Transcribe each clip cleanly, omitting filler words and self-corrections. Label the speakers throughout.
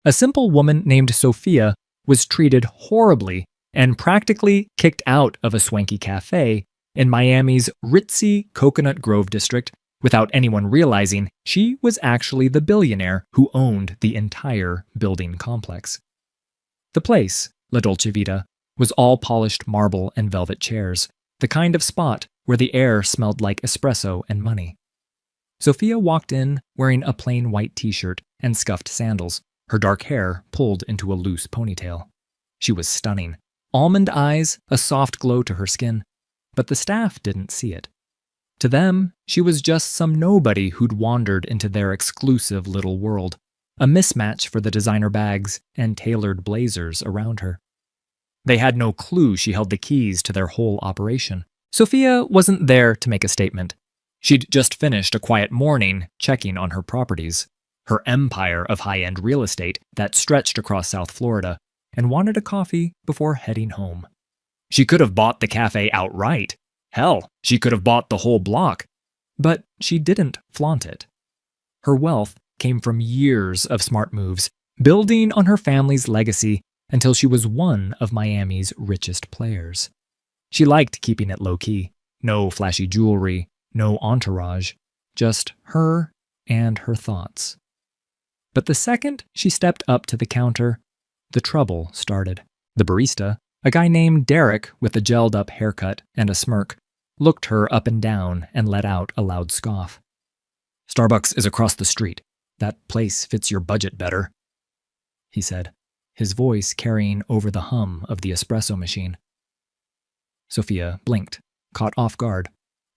Speaker 1: A simple woman named Sophia was treated horribly and practically kicked out of a swanky cafe in Miami's ritzy Coconut Grove district without anyone realizing she was actually the billionaire who owned the entire building complex. The place, La Dolce Vita, was all polished marble and velvet chairs, the kind of spot where the air smelled like espresso and money. Sophia walked in wearing a plain white t-shirt and scuffed sandals, her dark hair pulled into a loose ponytail. She was stunning. Almond eyes, a soft glow to her skin, but the staff didn't see it. To them, she was just some nobody who'd wandered into their exclusive little world, a mismatch for the designer bags and tailored blazers around her. They had no clue she held the keys to their whole operation. Sophia wasn't there to make a statement. She'd just finished a quiet morning checking on her properties, her empire of high-end real estate that stretched across South Florida, and wanted a coffee before heading home. She could have bought the cafe outright. Hell, she could have bought the whole block. But she didn't flaunt it. Her wealth came from years of smart moves, building on her family's legacy until she was one of Miami's richest players. She liked keeping it low-key. No flashy jewelry, no entourage, just her and her thoughts. But the second she stepped up to the counter, the trouble started. The barista, a guy named Derek with a gelled-up haircut and a smirk, looked her up and down and let out a loud scoff. "Starbucks is across the street. That place fits your budget better," he said, his voice carrying over the hum of the espresso machine. Sophia blinked, caught off guard,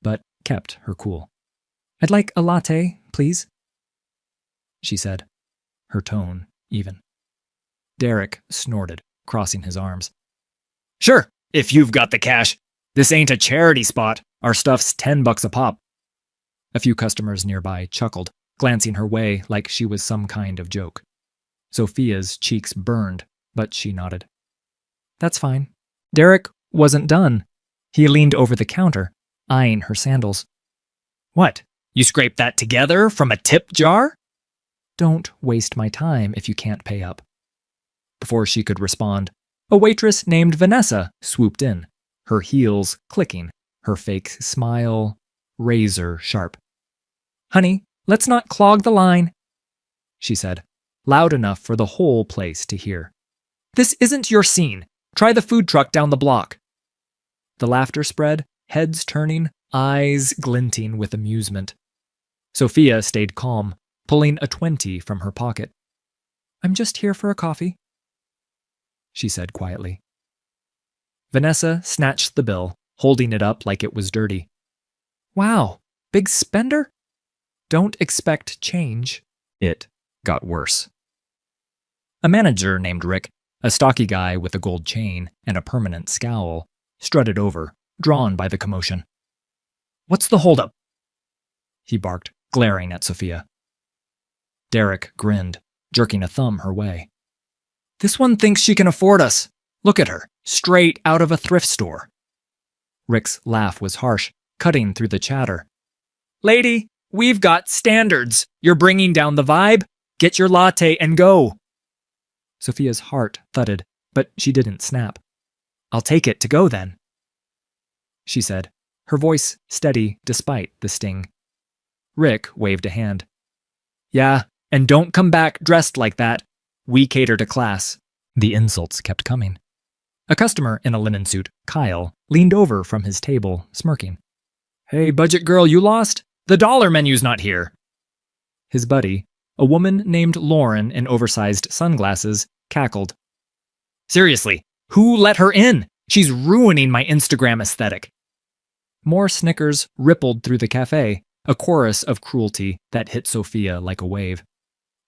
Speaker 1: but kept her cool. "I'd like a latte, please," she said, her tone even. Derek snorted, crossing his arms. "Sure, if you've got the cash. This ain't a charity spot. Our stuff's $10 a pop." A few customers nearby chuckled, glancing her way like she was some kind of joke. Sophia's cheeks burned, but she nodded. "That's fine." Derek wasn't done. He leaned over the counter, eyeing her sandals. "What? You scraped that together from a tip jar?" "Don't waste my time if you can't pay up." Before she could respond, a waitress named Vanessa swooped in, her heels clicking, her fake smile razor sharp. "Honey, let's not clog the line," she said, loud enough for the whole place to hear. "This isn't your scene. Try the food truck down the block." The laughter spread, heads turning, eyes glinting with amusement. Sophia stayed calm, pulling a 20 from her pocket. "I'm just here for a coffee," she said quietly. Vanessa snatched the bill, holding it up like it was dirty. "Wow, big spender? Don't expect change." It got worse. A manager named Rick, a stocky guy with a gold chain and a permanent scowl, strutted over, drawn by the commotion. "What's the holdup?" he barked, glaring at Sophia. Derek grinned, jerking a thumb her way. "This one thinks she can afford us. Look at her, straight out of a thrift store." Rick's laugh was harsh, cutting through the chatter. "Lady, we've got standards. You're bringing down the vibe. Get your latte and go." Sophia's heart thudded, but she didn't snap. "I'll take it to go then," she said, her voice steady despite the sting. Rick waved a hand. "Yeah, and don't come back dressed like that. We cater to class." The insults kept coming. A customer in a linen suit, Kyle, leaned over from his table, smirking. "Hey, budget girl, you lost? The dollar menu's not here." His buddy, a woman named Lauren in oversized sunglasses, cackled. "Seriously, who let her in? She's ruining my Instagram aesthetic." More snickers rippled through the cafe, a chorus of cruelty that hit Sophia like a wave.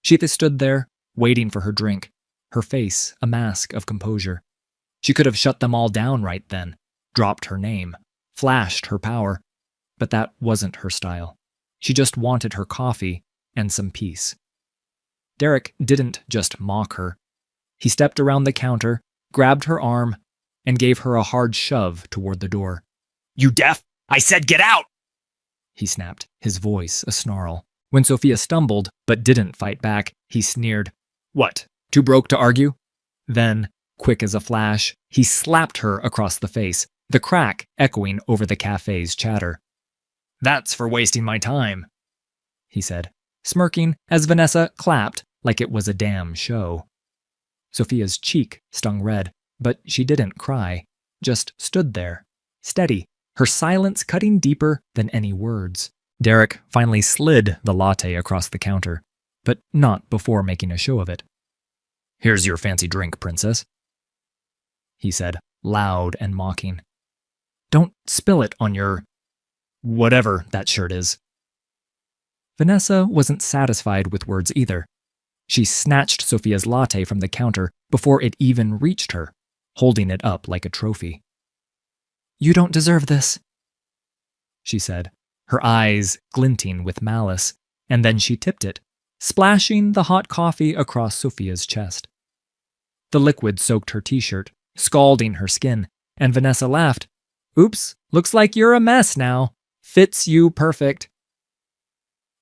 Speaker 1: She stood there, waiting for her drink, her face a mask of composure. She could have shut them all down right then, dropped her name, flashed her power, but that wasn't her style. She just wanted her coffee and some peace. Derek didn't just mock her. He stepped around the counter, grabbed her arm, and gave her a hard shove toward the door. "You deaf? I said get out!" he snapped, his voice a snarl. When Sophia stumbled but didn't fight back, he sneered, "What, Too broke to argue? Then, quick as a flash, he slapped her across the face, the crack echoing over the cafe's chatter. "That's for wasting my time," he said, smirking as Vanessa clapped like it was a damn show. Sophia's cheek stung red, but she didn't cry, just stood there, steady, her silence cutting deeper than any words. Derek finally slid the latte across the counter, but not before making a show of it. "Here's your fancy drink, princess," he said, loud and mocking. "Don't spill it on your whatever that shirt is." Vanessa wasn't satisfied with words either. She snatched Sophia's latte from the counter before it even reached her, holding it up like a trophy. "You don't deserve this," she said, her eyes glinting with malice, and then she tipped it, splashing the hot coffee across Sophia's chest. The liquid soaked her t-shirt, scalding her skin, and Vanessa laughed. "Oops, looks like you're a mess now. Fits you perfect."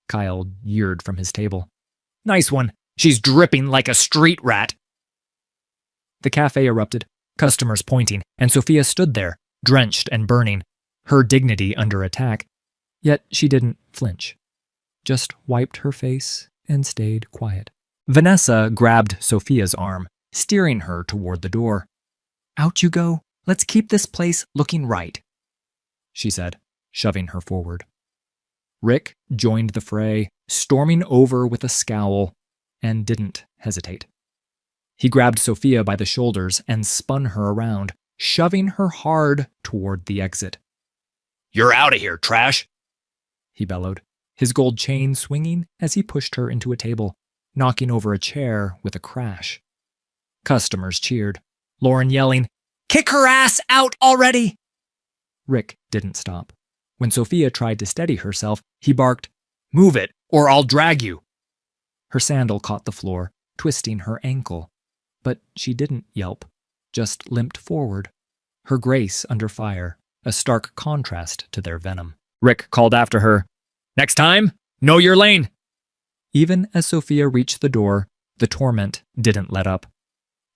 Speaker 1: Kyle yeered from his table. "Nice one. She's dripping like a street rat." The cafe erupted, customers pointing, and Sophia stood there, drenched and burning, her dignity under attack. Yet she didn't flinch, just wiped her face and stayed quiet. Vanessa grabbed Sophia's arm, steering her toward the door. "Out you go. Let's keep this place looking right," she said, shoving her forward. Rick joined the fray, storming over with a scowl, and didn't hesitate. He grabbed Sophia by the shoulders and spun her around, shoving her hard toward the exit. "You're out of here, trash!" he bellowed, his gold chain swinging as he pushed her into a table, knocking over a chair with a crash. Customers cheered, Lauren yelling, "Kick her ass out already!" Rick didn't stop. When Sophia tried to steady herself, he barked, "Move it, or I'll drag you!" Her sandal caught the floor, twisting her ankle. But she didn't yelp, just limped forward, her grace under fire, a stark contrast to their venom. Rick called after her, "Next time, know your lane!" Even as Sophia reached the door, the torment didn't let up.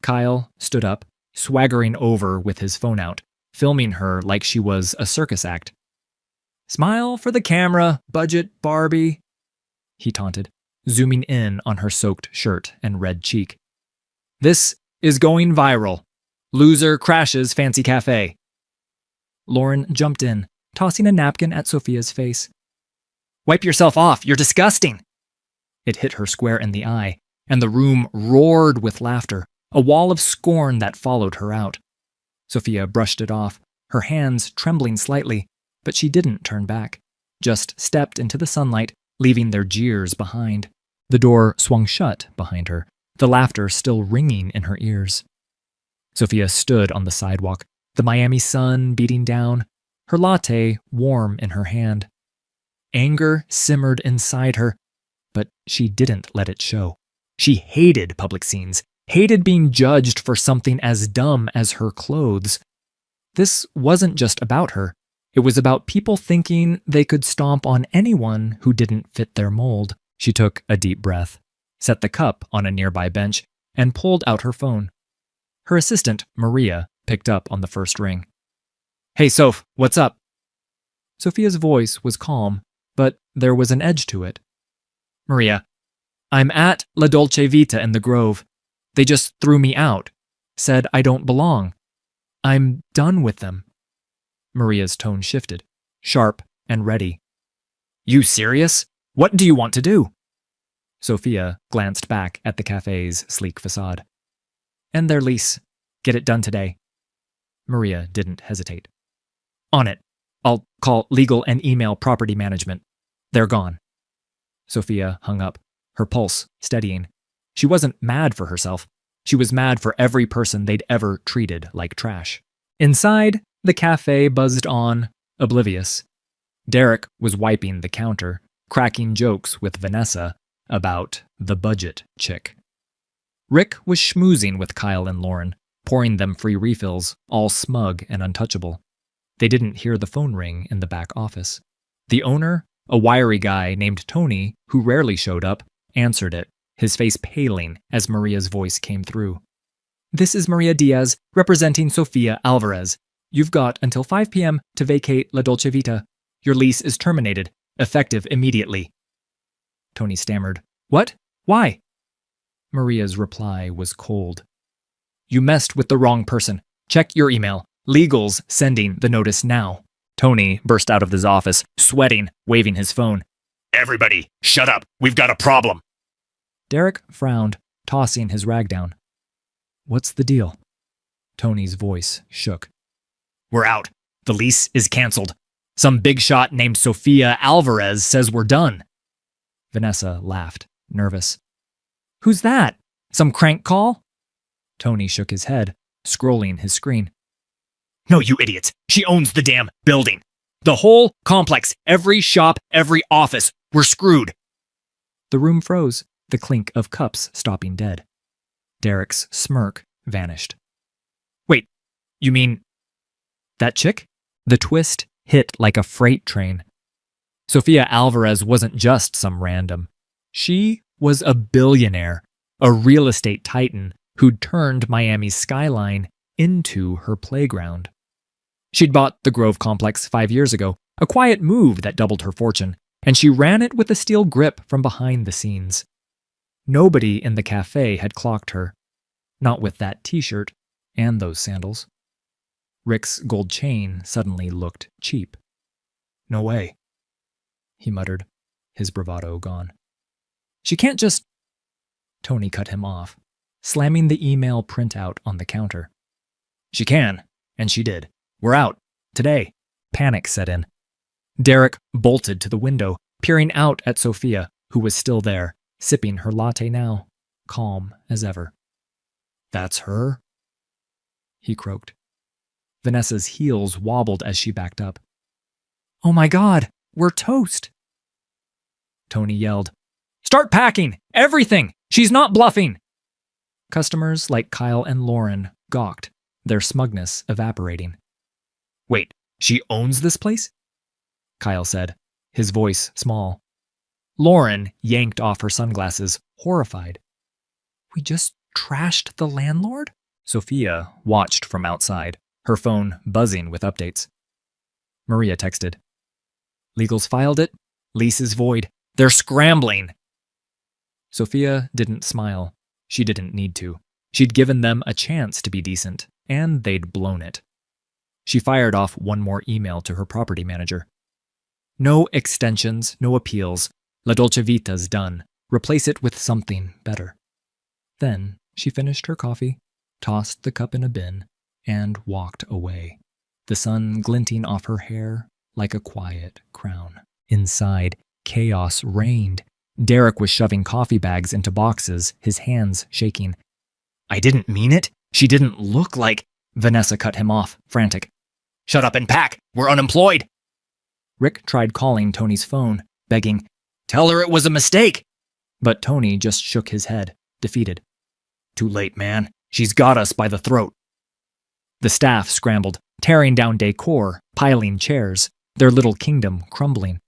Speaker 1: Kyle stood up, swaggering over with his phone out, filming her like she was a circus act. "Smile for the camera, budget Barbie," he taunted, zooming in on her soaked shirt and red cheek. "This is going viral. Loser crashes fancy cafe." Lauren jumped in, tossing a napkin at Sophia's face. "Wipe yourself off, you're disgusting!" It hit her square in the eye, and the room roared with laughter, a wall of scorn that followed her out. Sophia brushed it off, her hands trembling slightly, but she didn't turn back, just stepped into the sunlight, leaving their jeers behind. The door swung shut behind her, the laughter still ringing in her ears. Sophia stood on the sidewalk, the Miami sun beating down, her latte warm in her hand. Anger simmered inside her, but she didn't let it show. She hated public scenes, hated being judged for something as dumb as her clothes. This wasn't just about her. It was about people thinking they could stomp on anyone who didn't fit their mold. She took a deep breath, set the cup on a nearby bench, and pulled out her phone. Her assistant, Maria, picked up on the first ring. "Hey, Soph, what's up?" Sophia's voice was calm, but there was an edge to it. "Maria, I'm at La Dolce Vita in the Grove. They just threw me out, said I don't belong. I'm done with them." Maria's tone shifted, sharp and ready. "You serious? What do you want to do?" Sophia glanced back at the cafe's sleek facade. "End their lease. Get it done today." Maria didn't hesitate. "On it. I'll call legal and email property management. They're gone." Sophia hung up, her pulse steadying. She wasn't mad for herself. She was mad for every person they'd ever treated like trash. Inside, the cafe buzzed on, oblivious. Derek was wiping the counter, cracking jokes with Vanessa about the budget chick. Rick was schmoozing with Kyle and Lauren, pouring them free refills, all smug and untouchable. They didn't hear the phone ring in the back office. The owner, a wiry guy named Tony, who rarely showed up, answered it, his face paling as Maria's voice came through. "This is Maria Diaz, representing Sofia Alvarez. You've got until 5 p.m. to vacate La Dolce Vita. Your lease is terminated, effective immediately." Tony stammered. "What? Why?" Maria's reply was cold. "You messed with the wrong person. Check your email. Legal's sending the notice now." Tony burst out of his office, sweating, waving his phone. "Everybody, shut up. We've got a problem." Derek frowned, tossing his rag down. "What's the deal?" Tony's voice shook. "We're out. The lease is canceled. Some big shot named Sofia Alvarez says we're done." Vanessa laughed, nervous. "Who's that? Some crank call?" Tony shook his head, scrolling his screen. "No, you idiots. She owns the damn building. The whole complex, every shop, every office. We're screwed." The room froze, the clink of cups stopping dead. Derek's smirk vanished. "Wait, you mean that chick?" The twist hit like a freight train. Sofia Alvarez wasn't just some random. She was a billionaire, a real estate titan who'd turned Miami's skyline into her playground. She'd bought the Grove complex 5 years ago, a quiet move that doubled her fortune, and she ran it with a steel grip from behind the scenes. Nobody in the cafe had clocked her, not with that t-shirt and those sandals. Rick's gold chain suddenly looked cheap. "No way," he muttered, his bravado gone. "She can't just—" Tony cut him off, slamming the email printout on the counter. "She can, and she did. We're out. Today." Panic set in. Derek bolted to the window, peering out at Sofia, who was still there, sipping her latte now, calm as ever. "That's her?" he croaked. Vanessa's heels wobbled as she backed up. "Oh my God, we're toast!" Tony yelled. "Start packing! Everything! She's not bluffing!" Customers like Kyle and Lauren gawked, their smugness evaporating. "Wait, she owns this place?" Kyle said, his voice small. Lauren yanked off her sunglasses, horrified. "We just trashed the landlord?" Sofia watched from outside, her phone buzzing with updates. Maria texted. "Legal's filed it. Lease is void. They're scrambling." Sofia didn't smile. She didn't need to. She'd given them a chance to be decent, and they'd blown it. She fired off one more email to her property manager. "No extensions, no appeals. La Dolce Vita's done. Replace it with something better." Then she finished her coffee, tossed the cup in a bin, and walked away, the sun glinting off her hair like a quiet crown. Inside, chaos reigned. Derek was shoving coffee bags into boxes, his hands shaking. "I didn't mean it. She didn't look like—" Vanessa cut him off, frantic. "Shut up and pack! We're unemployed!" Rick tried calling Tony's phone, begging, "Tell her it was a mistake!" But Tony just shook his head, defeated. "Too late, man. She's got us by the throat." The staff scrambled, tearing down decor, piling chairs, their little kingdom crumbling.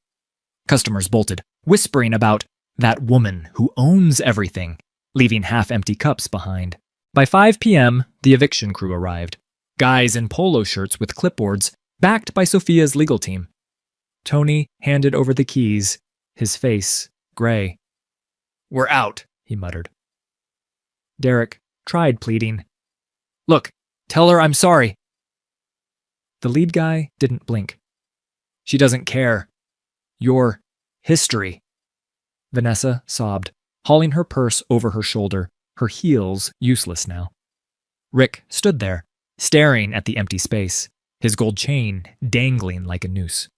Speaker 1: Customers bolted, whispering about that woman who owns everything, leaving half-empty cups behind. By 5 p.m., the eviction crew arrived. Guys in polo shirts with clipboards, backed by Sofia's legal team. Tony handed over the keys, his face gray. "We're out," he muttered. Derek tried pleading. "Look, tell her I'm sorry." The lead guy didn't blink. "She doesn't care. Your history." Vanessa sobbed, hauling her purse over her shoulder, her heels useless now. Rick stood there, staring at the empty space, his gold chain dangling like a noose.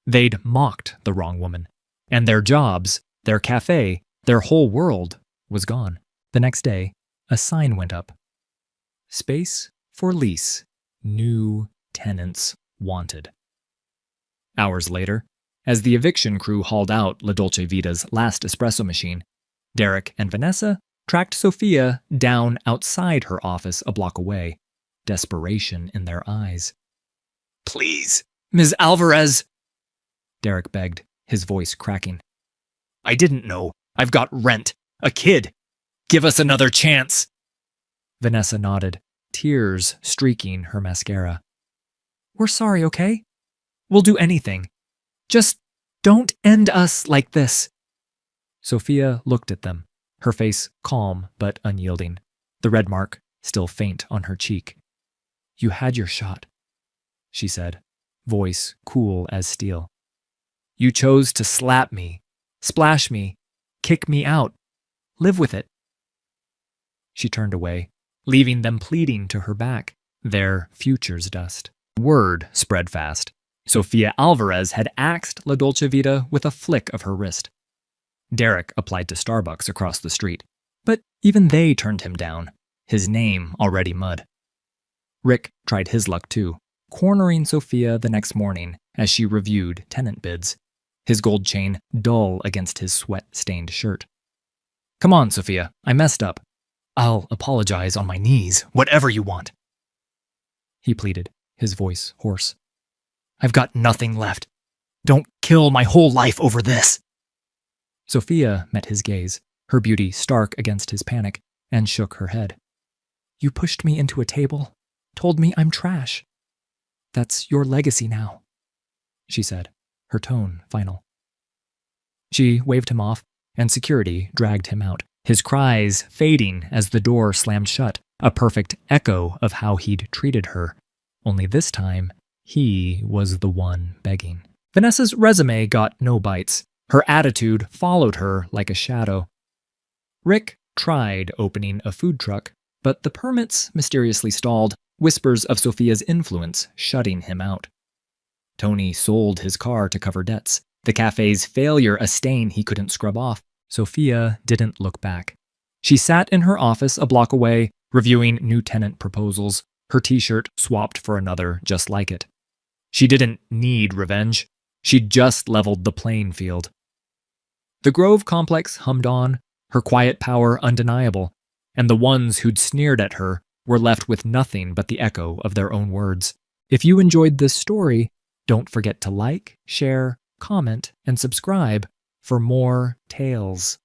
Speaker 1: They'd mocked the wrong woman, and their jobs, their cafe, their whole world was gone. The next day, a sign went up. Space for lease. New tenants wanted. Hours later, as the eviction crew hauled out La Dolce Vita's last espresso machine, Derek and Vanessa tracked Sofia down outside her office a block away, desperation in their eyes. "Please, Ms. Alvarez," Derek begged, his voice cracking. "I didn't know. I've got rent. A kid. Give us another chance. Vanessa nodded, tears streaking her mascara. We're sorry, okay? We'll do anything. Just don't end us like this. Sophia looked at them, her face calm but unyielding, the red mark still faint on her cheek. You had your shot, she said, voice cool as steel. You chose to slap me, splash me, kick me out. Live with it. She turned away, leaving them pleading to her back, their futures dust. Word spread fast. Sofia Alvarez had axed La Dolce Vita with a flick of her wrist. Derek applied to Starbucks across the street, but even they turned him down, his name already mud. Rick tried his luck too, cornering Sophia the next morning as she reviewed tenant bids, his gold chain dull against his sweat-stained shirt. Come on, Sophia, I messed up. I'll apologize on my knees, whatever you want. He pleaded, his voice hoarse. I've got nothing left. Don't kill my whole life over this. Sophia met his gaze, her beauty stark against his panic, and shook her head. You pushed me into a table, told me I'm trash. That's your legacy now, she said, her tone final. She waved him off, and security dragged him out, his cries fading as the door slammed shut, a perfect echo of how he'd treated her. Only this time, he was the one begging. Vanessa's resume got no bites. Her attitude followed her like a shadow. Rick tried opening a food truck, but the permits mysteriously stalled, whispers of Sophia's influence shutting him out. Tony sold his car to cover debts, the cafe's failure a stain he couldn't scrub off. Sophia didn't look back. She sat in her office a block away, reviewing new tenant proposals, her t-shirt swapped for another just like it. She didn't need revenge. She'd just leveled the playing field. The Grove complex hummed on, her quiet power undeniable, and the ones who'd sneered at her were left with nothing but the echo of their own words. If you enjoyed this story, don't forget to like, share, comment, and subscribe for more tales.